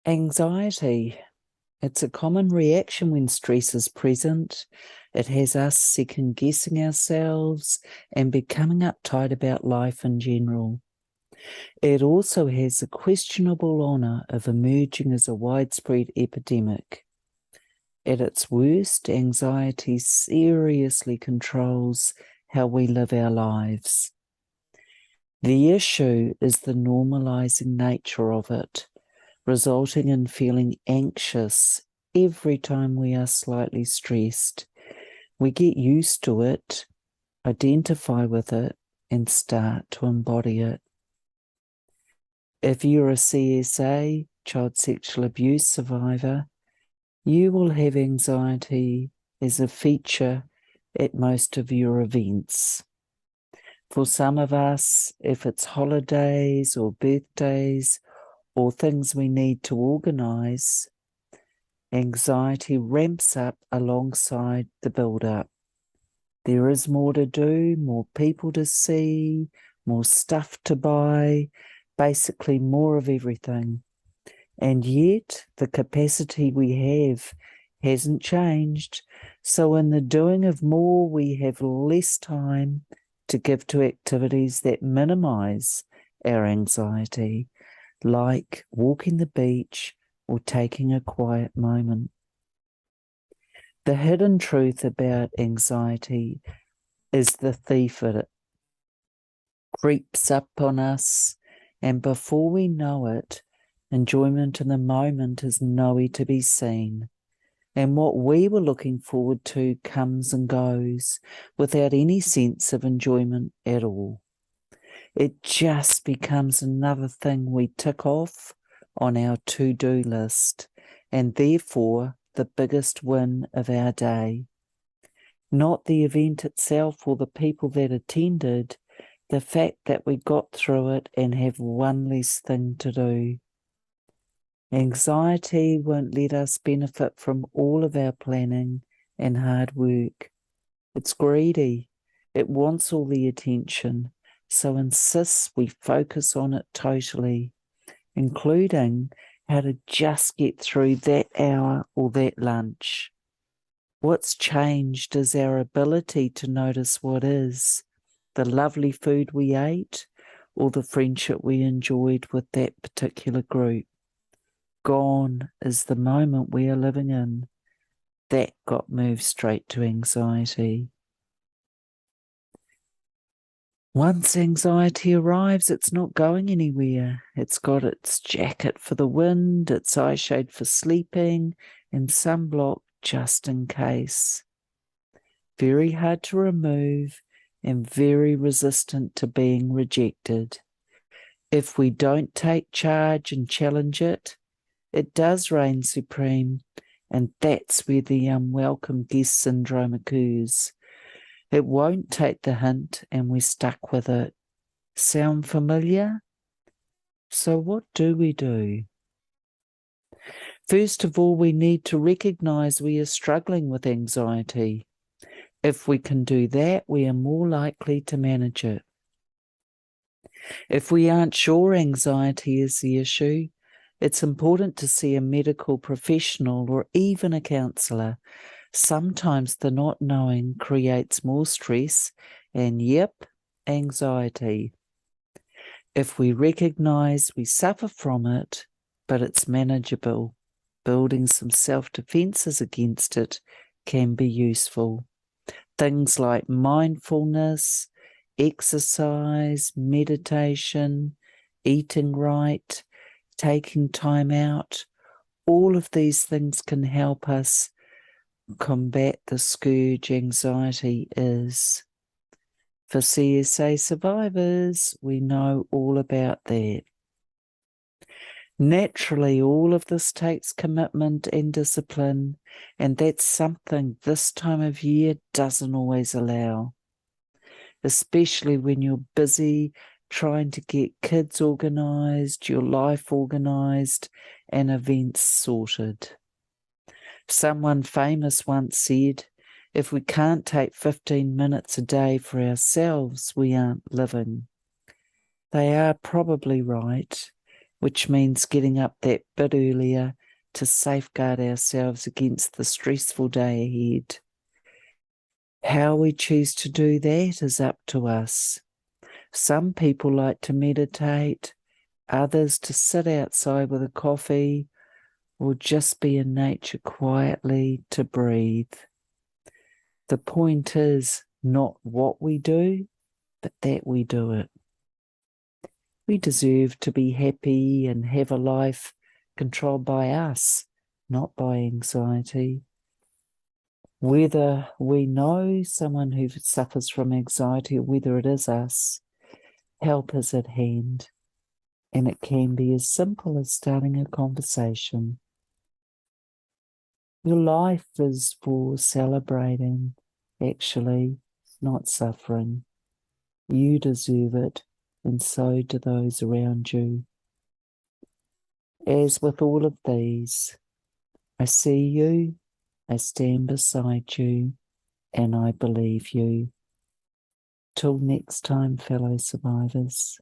Anxiety. It's a common reaction when stress is present. It has us second-guessing ourselves and becoming uptight about life in general. It also has the questionable honour of emerging as a widespread epidemic. At its worst, anxiety seriously controls how we live our lives. The issue is the normalising nature of it, resulting in feeling anxious every time we are slightly stressed. We get used to it, identify with it, and start to embody it. If you're a CSA, child sexual abuse survivor, you will have anxiety as a feature at most of your events. For some of us, if it's holidays or birthdays or things we need to organise, anxiety ramps up alongside the build-up. There is more to do, more people to see, more stuff to buy, basically more of everything. And yet the capacity we have hasn't changed. So in the doing of more, we have less time to give to activities that minimise our anxiety, like walking the beach or taking a quiet moment. The hidden truth about anxiety is the thief it creeps up on us, and before we know it, enjoyment in the moment is nowhere to be seen. And what we were looking forward to comes and goes without any sense of enjoyment at all. It just becomes another thing we tick off on our to-do list, and therefore the biggest win of our day. Not the event itself or the people that attended, the fact that we got through it and have one less thing to do. Anxiety won't let us benefit from all of our planning and hard work. It's greedy. It wants all the attention, so insists we focus on it totally, including how to just get through that hour or that lunch. What's changed is our ability to notice what is, the lovely food we ate or the friendship we enjoyed with that particular group. Gone is the moment we are living in. That got moved straight to anxiety. Once anxiety arrives, it's not going anywhere. It's got its jacket for the wind, its eye shade for sleeping, and sunblock just in case. Very hard to remove and very resistant to being rejected. If we don't take charge and challenge it, it does reign supreme, and that's where the unwelcome guest syndrome occurs. It won't take the hint, and we're stuck with it. Sound familiar? So what do we do? First of all, we need to recognise we are struggling with anxiety. If we can do that, we are more likely to manage it. If we aren't sure anxiety is the issue, it's important to see a medical professional or even a counsellor. Sometimes the not knowing creates more stress and, anxiety. If we recognise we suffer from it, but it's manageable, building some self-defences against it can be useful. Things like mindfulness, exercise, meditation, eating right, taking time out, all of these things can help us combat the scourge anxiety is. For CSA survivors, we know all about that. Naturally, all of this takes commitment and discipline, and that's something this time of year doesn't always allow, especially when you're busy trying to get kids organised, your life organised, and events sorted. Someone famous once said, if we can't take 15 minutes a day for ourselves, we aren't living. They are probably right. which means getting up that bit earlier to safeguard ourselves against the stressful day ahead. How we choose to do that is up to us. Some people like to meditate, others to sit outside with a coffee, or just be in nature quietly to breathe. The point is not what we do, but that we do it. We deserve to be happy and have a life controlled by us, not by anxiety. Whether we know someone who suffers from anxiety or whether it is us, help is at hand. And it can be as simple as starting a conversation. Your life is for celebrating, actually, not suffering. You deserve it, and so do those around you. As with all of these, I see you, I stand beside you, and I believe you. Till next time, fellow survivors.